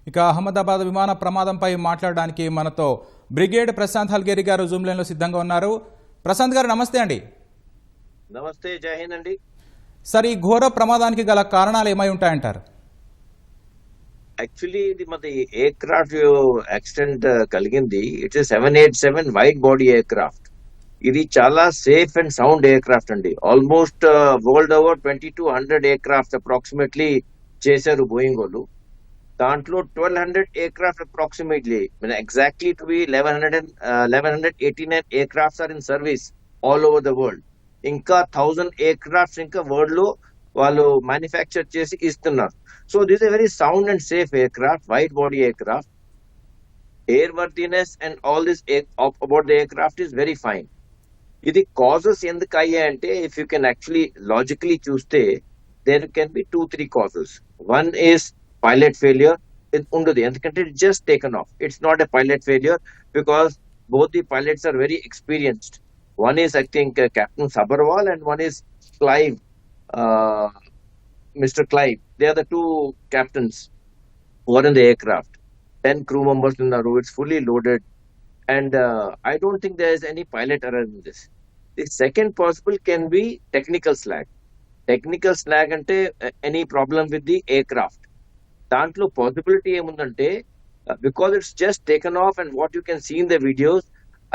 ఇక అహ్మదాబాద్ విమాన ప్రమాదంపై మాట్లాడడానికి మనతో బ్రిగేడ్ ప్రశాంత్ హల్గేరి గారు జూమ్ లైన్లో సిద్ధంగా ఉన్నారు. ప్రశాంత్ గారు నమస్తే అండి. నమస్తే, జై హింద్ అండి. సార్, ఈ ఘోర ప్రమాదానికి గల కారణాలు ఏమై ఉంటాయంటారు? యాక్చువల్లీ ఇది మన ఎయిర్ క్రాఫ్ట్ యాక్సిడెంట్ కలిగింది. It's 787 wide body aircraft. ఇది చాలా safe and sound aircraft అండి. Almost world over 2200 aircraft approximately చేశారు బోయింగ్ వాళ్ళు. దాంట్లో 1200 aircraft approximately exactly to be 1189 aircrafts are in service all over the world. ఇంకా 1000 air crafts ఇంకా world లో వాళ్ళు మ్యానుఫ్యాక్చర్ చేసి ఇస్తున్నారు. So this a very sound and safe aircraft, wide body aircraft. Airworthiness and all this about the aircraft is very fine. ఇది causes ఎందుకు అయ్యాయంటే, if you can actually logically చూస్తే there can be 2-3 causes. One is pilot failure. ఇది ఉండదు, ఎందుకంటే it just taken off. It's not a pilot failure because both the pilots are very experienced. One is, I think, Captain Sabharwal, and one is Clive, Mr. Clive. They are the two captains who are in the aircraft. 10 crew members in the row. It's fully loaded, and I don't think there is any pilot error in this. The second possible can be technical snag. Technical snag ante any problem with the aircraft. దాంట్లో possibility ఏముందంటే, because it's just taken off and what you can see in the videos,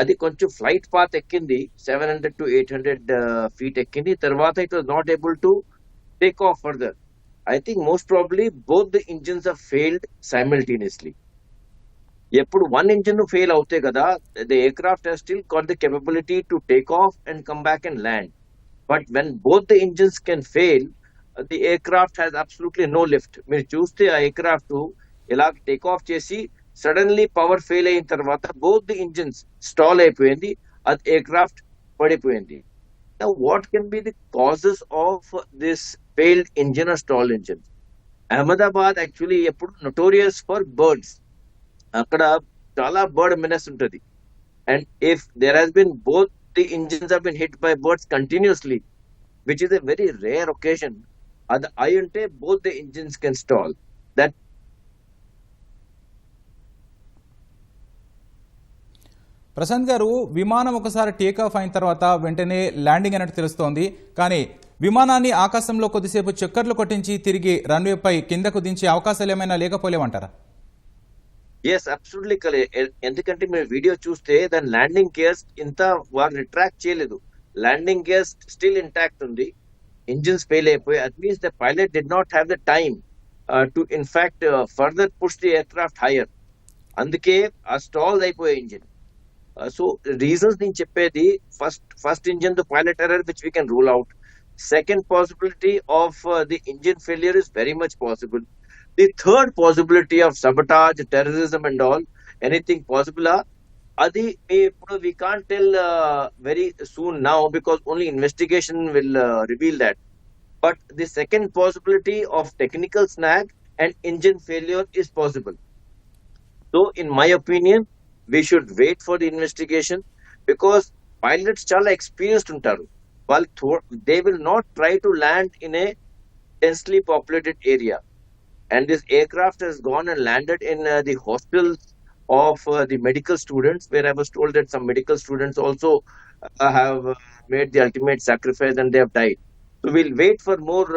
అది కొంచెం flight path ఎక్కింది, 700 to 800 feet ఎక్కింది. తర్వాత it was not able to take off further. I think most probably both the engines are failed simultaneously. ఎప్పుడు one engine fail అవుతే కదా, the aircraft has still got the capability to take off and come back and land. But when both the engines can fail, the aircraft has absolutely no lift. మీరు చూస్తే ఆ aircraft ఇలా take off చేసి suddenly power fail అయిన తర్వాత both the engines stall అయిపోయింది, అది aircraft పడిపోయింది. What can be the causes of this failed engine or stall engine? Ahmedabad actually ఎప్పుడు నోటోరియస్ ఫర్ బర్డ్స్. అక్కడ చాలా బర్డ్ మెనస్ ఉంటుంది. And if there has been both the engines have been hit by birds continuously, which is a very rare occasion, అది అయి ఉంటే both the engines can stall. That Prashant garu, విమానం ఒకసారి takeoff అయిన తర్వాత వెంటనే ల్యాండింగ్ అన్నట్టు తెలుస్తోంది. కానీ విమానాన్ని ఆకాశంలో కొద్దిసేపు చక్కర్లు కొట్టించి తిరిగి రన్వేపై కిందకు దించే అవకాశాలు ఏమైనా లేకపోలేమంటారా? Yes, absolutely correct. ఎందుకంటే మీరు వీడియో చూస్తే దాని ల్యాండింగ్ గేర్స్ ఇంత వాళ్ళు రిట్రాక్ట్ చేయలేదు. ల్యాండింగ్ గేర్స్ స్టిల్ ఇంటాక్ట్ ఉంది. ఇంజిన్స్ ఫెయిల్ అయిపోయి, at means the pilot did not have the time to in fact further push the aircraft higher. అందుకే ఆ స్టాల్ అయిపోయే ఇంజిన్. సో రీజన్స్ నేను చెప్పేది, first engine the pilot error which we can rule out. Second possibility of the engine failure is very much possible. The third possibility of sabotage, terrorism and all, anything possible. అది ఇప్పుడు we can't tell very soon now because only investigation will reveal that. But the second possibility of technical snag and engine failure is possible. So in my opinion, we should wait for the investigation because pilots chala experienced untaru. While they will not try to land in a densely populated area, and this aircraft has gone and landed in the hostels of the medical students, where I was told that some medical students also have made the ultimate sacrifice and they have died. So we'll wait for more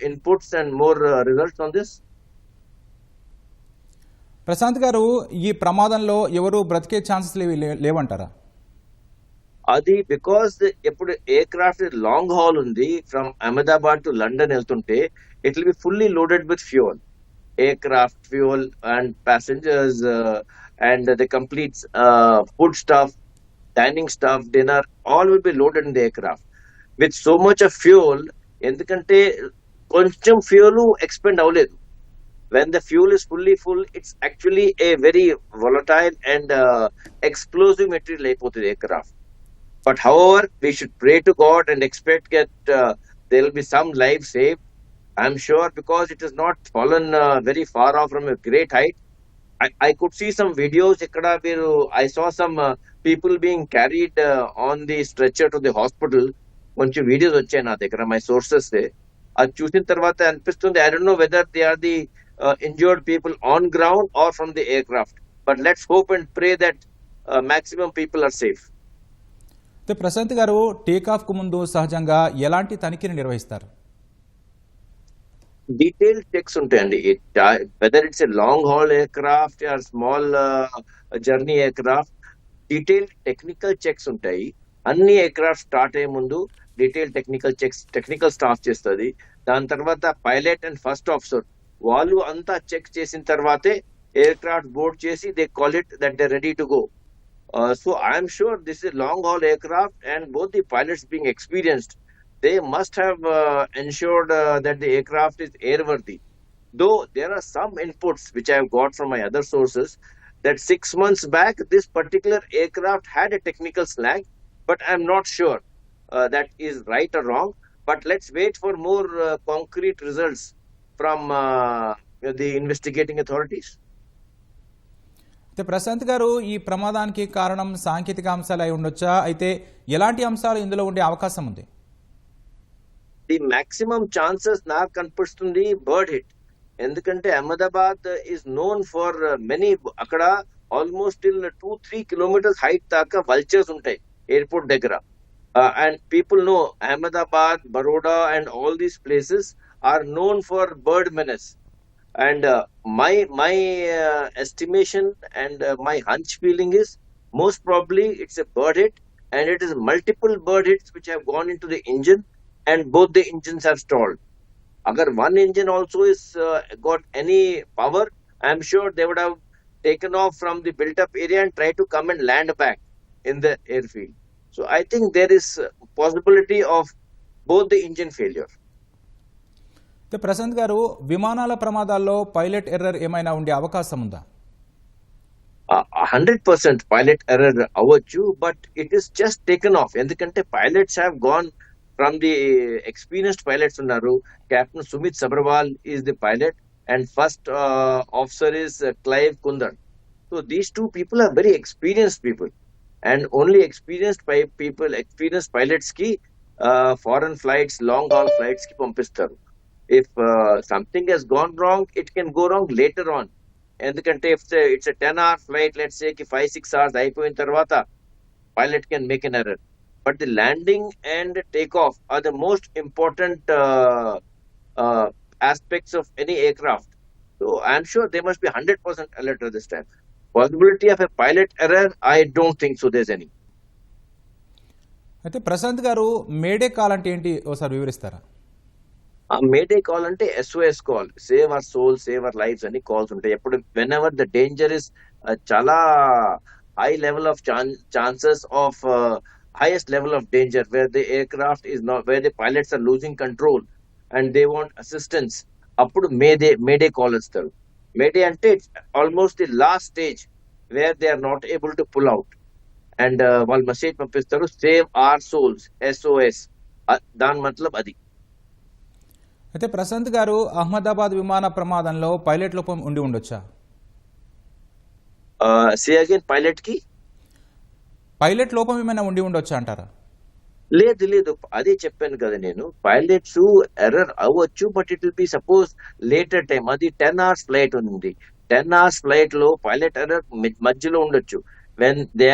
inputs and more results on this. Prashant garu, ఈ ప్రమాదంలో ఎవరు బ్రతికే chances లేవంటారా? అది because ఎప్పుడు air craft long hall ఉంది, from Ahmedabad to London వెళ్తుంటే it will be fully loaded with fuel. Air craft fuel and passengers and the complete food stuff, dining stuff, dinner, all will be loaded in the air craft with so much of fuel. ఎందుకంటే కొంచెం fuel expand అవ్వలేదు. When the fuel is fully full, it's actually a very volatile and explosive material అయిపోతుంది aircraft. But however, we should pray to God and expect that there will be some lives saved. I'm sure, because it has not fallen very far off from a great height. I could see some videos. I saw some people being carried on the stretcher to the hospital. కొంచెం videos వచ్చాయి నా దగ్గర, my sources. అది చూసిన తర్వాత అనిపిస్తుంది, I don't know whether they are the injured people on ground or from the aircraft. But let's hope and pray that maximum people are safe. అయితే ప్రశాంత్ గారు టేకాఫ్ కు ముందు సహజంగా ఎలాంటి తనిఖీని నిర్వహిస్తారు? Detailed checks ఉంటాయండి. Whether it's a long haul aircraft or small journey aircraft, detailed technical checks ఉంటాయి. అన్ని ఎయిర్క్రాఫ్ట్ స్టార్ట్ అయ్యే ముందు detail technical checks technical staff చేస్తుంది. దాని తర్వాత పైలట్ అండ్ ఫస్ట్ ఆఫీసర్ వాళ్ళు అంతా చెక్ చేసిన తర్వాతే ఎయిర్క్రాఫ్ట్ బోర్డ్ చేసి they call it that they ready to go. So I am sure this is long haul aircraft, and both the pilots being experienced, they must have ensured that the aircraft is airworthy. Though there are some inputs which I have got from my other sources that 6 months back this particular aircraft had a technical snag, but I am not sure that is right or wrong. But let's wait for more concrete results from the investigating authorities. అయితే ప్రశాంత్ గారు ఈ ప్రమాదానికి కారణం సాంకేతిక అంశాలు అయి ఉండొచ్చా? అయితే ఎలాంటి అంశాలు ఇందులో ఉండే అవకాశం ఉంది? ది మాక్సిమం ఛాన్సెస్ నాకు కనిపిస్తుంది బర్డ్ హిట్. ఎందుకంటే Ahmedabad is known for many, అక్కడ ఆల్మోస్ట్ 2-3 కిలోమీటర్స్ హైట్ దాకా వల్చర్స్ ఉంటాయి ఎయిర్పోర్ట్ దగ్గర. And people know Ahmedabad, Baroda and all these places are known for bird menace. And my estimation and my hunch feeling is most probably it's a bird hit, and it is multiple bird hits which have gone into the engine, and both the engines have stalled. Agar one engine also is got any power, I am sure they would have taken off from the built up area and tried to come and land back in the airfield. So I think there is possibility of both the engine failure. Prashant garu, విమానాల ప్రమాదాల్లో pilot error ఏమైనా ఉండే అవకాశం ఉందా? 100% pilot error అవ్వచ్చు, but it is just taken off. ఎందుకంటే pilots have gone from the experienced pilots ఉన్నారు. Captain Sumeet Sabharwal is the pilot and first officer is Clive Kundan. So these two people are very experienced people, and only experienced experienced pilots కి foreign flights, long haul flights కి పంపిస్తారు. If something has gone wrong, it can go wrong later on. Endukante if it's a 10-hour flight, let's say ki 5-6 hours ayipoyin tarvata pilot can make an error, but the landing and takeoff are the most important aspects of any aircraft. So I am sure they must be 100% alert at this time. Possibility of a pilot error, I don't think so there's any. అయితే ప్రశాంత్ గారు, May Day call అంటే ఏంటి ఒకసారి వివరిస్తారా? Mayday call అంటే SOS call, save our soul, save our lives అని calls ఉంటాయి. ఎప్పుడు whenever the danger is చాలా high level of chances of highest level of danger, where the aircraft is not, where the pilots are losing control and they want assistance, appudu mayday call istaru. Mayday ante it's almost the last stage where they are not able to pull out, and వాళ్ళు message పంపిస్తారు, save our souls, SOS. దాని మతలబ్ అది. అయితే ప్రశాంత్ గారు, అహ్మదాబాద్ విమాన ప్రమాదంలో pilot లోపం ఉండి ఉండొచ్చా? సే అగైన్, పైలట్ లోపం ఏమైనా ఉండి ఉండొచ్చా అంటారా? లేదు, అదే చెప్పాను కదా నేను. పైలట్స్ ఎర్రర్ అవ్వచ్చు, but it will be suppose later time. అది 10 hours ఫ్లైట్ ఉంది. 10 hours ఫ్లైట్ లో పైలట్ ఎర్రర్ మధ్యలో ఉండొచ్చు, వెన్ దే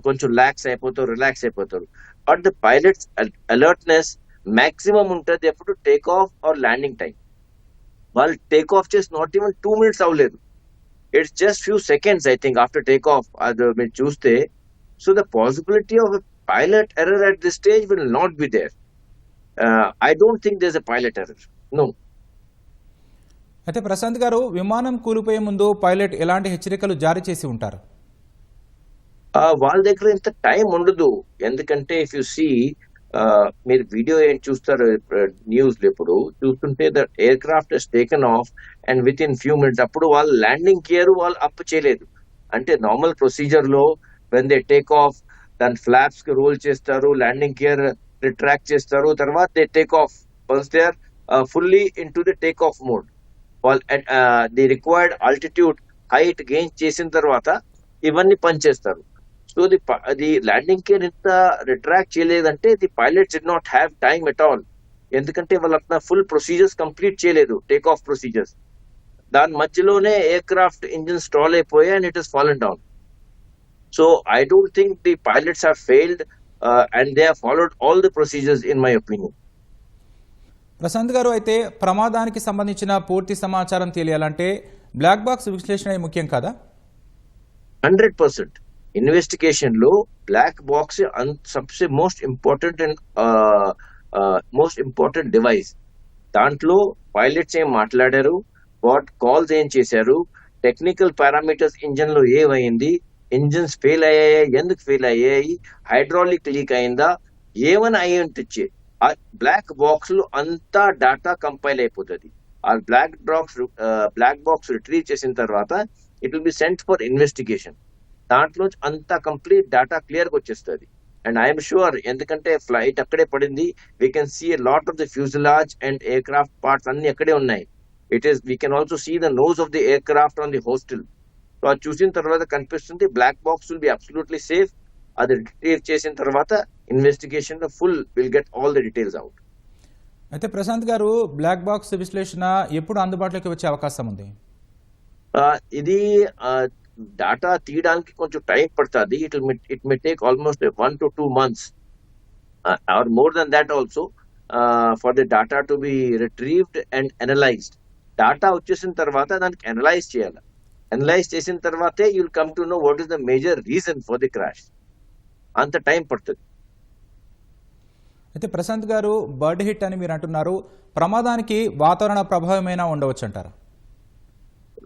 కొంచెం రిలాక్స్ అయిపోతారు. But the pilots alertness maximum ఉంటుంది ఎప్పుడు take off or landing time. వాళ్ళు టేక్ ఆఫ్ చేసి నాట్ ఈవెన్ 2 minutes అవ్వలేదు. It's just few seconds I think after take off. అది మీరు చూస్తే, so the possibility of pilot error at this stage will not be there. I don't think there's a pilot error. No. అయితే ప్రశాంత్ గారు, విమానం కూలిపోయే ముందు pilot ఎలాంటి హెచ్చరికలు జారీ చేసి ఉంటారు? వాళ్ళ దగ్గర ఇంత టైం ఉండదు. ఎందుకంటే ఇఫ్ యు సీ, మీరు వీడియో ఏం చూస్తారు న్యూస్ ఎప్పుడు చూస్తుంటే, the aircraft has taken off and within few minutes. అప్పుడు వాళ్ళు ల్యాండింగ్ గేర్ వాళ్ళు అప్ చేయలేదు. అంటే నార్మల్ ప్రొసీజర్ లో వెన్ దే టేక్ ఆఫ్, దాని ఫ్లాప్స్ కి రోల్ చేస్తారు, ల్యాండింగ్ గేర్ రిట్రాక్ట్ చేస్తారు, తర్వాత they take off. Once they are fully into the take off mode, the required altitude height gain చేసిన తర్వాత ఇవన్నీ పనిచేస్తారు. సో ది ల్యాండింగ్ గేర్ ఇంత రిట్రాక్ట్ చేయలేదంటే the pilots did not have time at all. ఎందుకంటే వాళ్ళు అట్లా full procedures complete చేయలేదు, టేక్ ఆఫ్ ప్రొసీజర్స్. దాని మధ్యలోనే ఎయిర్క్రాఫ్ట్ ఇంజిన్ స్టాల్ అయిపోయి and it is fallen down. So I don't think the pilots have failed and they have followed all the procedures in my opinion. Prashant garu, అయితే ప్రమాదానికి సంబంధించిన పూర్తి సమాచారం తెలియాలంటే బ్లాక్ బాక్స్ విశ్లేషణ ముఖ్యం కదా? 100% ఇన్వెస్టిగేషన్ లో బ్లాక్ బాక్స్ సబ్సే మోస్ట్ ఇంపార్టెంట్ డివైస్. దాంట్లో పైలట్స్ ఏం మాట్లాడారు, వాట్ కాల్స్ ఏం చేశారు, టెక్నికల్ పారామీటర్స్ ఇంజన్ లో ఏమైంది, ఇంజన్స్ ఫెయిల్ అయ్యాయి, ఎందుకు ఫెయిల్ అయ్యాయి, హైడ్రాలిక్ లీక్ అయిందా, ఏమైనా అయ్యి ఉంటే ఆ బ్లాక్ బాక్స్ లో అంతా డాటా కంపైల్ అయిపోతుంది. ఆ బ్లాక్ బాక్స్ రిట్రీవ్ చేసిన తర్వాత it will be sent for investigation. దాంట్లో అంతా కంప్లీట్ డాటా క్లియర్ గా వచ్చేస్తుంది. అండ్ ఐఎమ్ షూర్, ఎందుకంటే ఫ్లైట్ అక్కడే పడింది, we can see lot of the fuselage and aircraft parts అన్ని అక్కడే ఉన్నాయి. We can also see the nose of the aircraft on the hostel. So అది చూసిన తర్వాత కనిపిస్తుంది black box will be absolutely safe. అది retrieve చేసిన తర్వాత ఇన్వెస్టిగేషన్ లో full will get all the details out. అయితే ప్రశాంత్ గారు, బ్లాక్ బాక్స్ విశ్లేషణ ఎప్పుడు అందుబాటులోకి వచ్చే అవకాశం ఉంది? ఇది డాటా తీయడానికి కొంచెం టైం పడుతుంది. It may take almost 1 to 2 months or more then that also for the data to be retrieved and analysed. Data వచ్చేసిన తర్వాత దానికి అనలైజ్ చేయాలి. అనలైజ్ చేసిన తర్వాతే you'll come to know what is the major reason for the crash. అంత time పడుతుంది. అయితే ప్రశాంత్ గారు, బర్డ్ హిట్ అని మీరు అంటున్నారు, ప్రమాదానికి వాతావరణ ప్రభావమైనా ఉండవచ్చు అంటారా?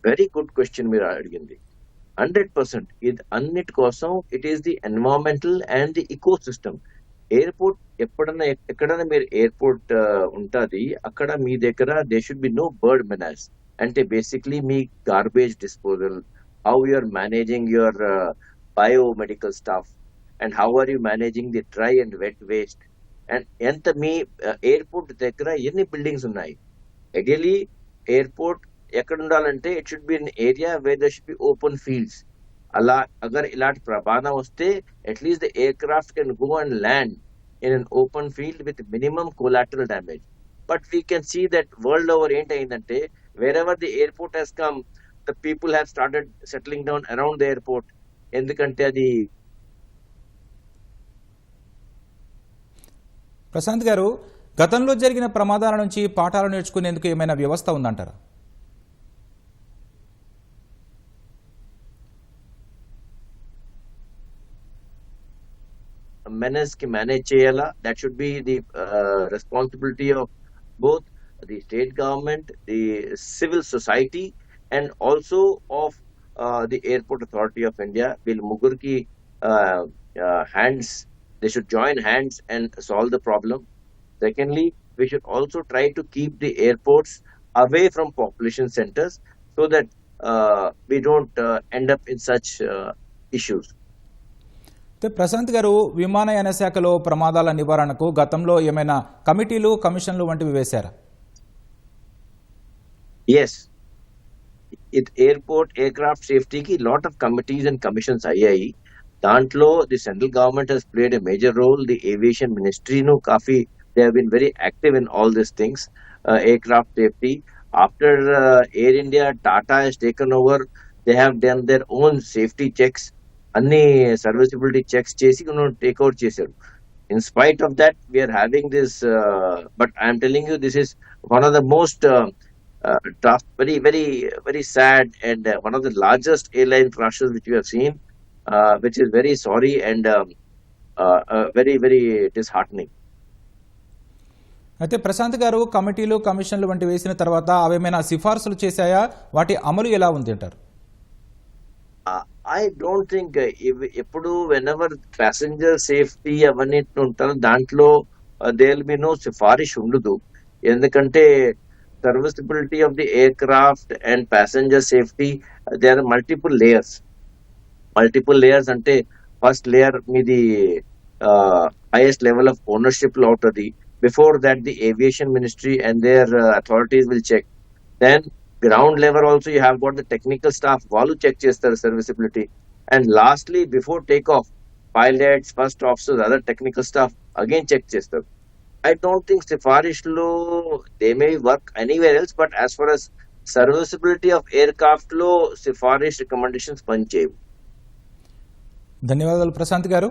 వెరీ గుడ్ క్వశ్చన్ మీరు అడిగింది. 100% ఇది అన్నిటి కోసం it is the environmental and the ecosystem. Airport ఎక్కడైనా మీరు ఎయిర్పోర్ట్ ఉంటుంది, అక్కడ మీ దగ్గర they should be no bird menace. అంటే బేసిక్లీ మీ garbage disposal, how you are managing your biomedical staff and how are you managing the dry and wet waste, and ఎంత మీ ఎయిర్పోర్ట్ దగ్గర ఎన్ని బిల్డింగ్స్ ఉన్నాయి. ఐడియలీ ఎయిర్పోర్ట్ ఎక్కడ ఉండాలంటే it should be in area where there should be open fields. అలా అగర్ ఇలాంటి ప్రమాదం వస్తే at least the aircraft can go and land in an open field with minimum collateral damage. But we can see that world over ఏంటయిందంటే wherever the airport has come, the people have started settling down around the airport. ఎందుకంటే అది. ప్రశాంత్ గారు, గతంలో జరిగిన ప్రమాదాల నుంచి పాఠాలు నేర్చుకునేందుకు ఏమైనా వ్యవస్థ ఉందంటారా? menace ki manage cheyala. That should be the responsibility of both the state government, the civil society, and also of the Airport Authority of India. Will mugur ki hands, they should join hands and solve the problem. Secondly, we should also try to keep the airports away from population centers so that we don't end up in such issues. Prashanth గారు, విమానయాన శాఖలో ప్రమాదాల నివారణకు గతంలో ఏమైనా కమిటీలు, కమిషన్లు వంటివి వేశారా? Yes, ఎయిర్పోర్ట్ ఎయిర్క్రాఫ్ట్ సేఫ్టీకి lot of committees and commissions అయ్యాయి. దాంట్లో the central government has played a major role. The aviation మినిస్ట్రీను కాఫీ they have been very active in all these things. Aircraft safety after Air India, Tata has taken over. They have done their own safety checks. అన్ని serviceability checks చేసి take out చేశారు. In spite of that we are having this, but I'm telling you this is one of the most tough, very sad, and one of the largest airline crashes which we have seen, which is very sorry and very disheartening. అయితే ప్రశాంత్ గారు, కమిటీలు, కమిషన్లు వంటి వేసిన తర్వాత అవేమైనా సిఫార్సులు చేశాయా? వాటి అమలు ఎలా ఉంది అంటారు? I don't think ఎప్పుడు whenever passenger safety అవన్నీ ఉంటారు దాంట్లో there will be no సిఫారిష్ ఉండదు. ఎందుకంటే serviceability of the aircraft and passenger safety, there are multiple layers ante first layer meedi highest level of ownership lo outadi. Before that the aviation ministry and their authorities will check. Then ground level also you have got the technical staff vallu check chestaru serviceability. And lastly before takeoff, pilots, first officers, other technical staff again check chestaru. I don't think Sifarish lo they may work anywhere else, but as far as serviceability of aircraft లో సిఫారిష్ recommendations పనిచేయవు. ధన్యవాదాలు ప్రశాంత్ గారు.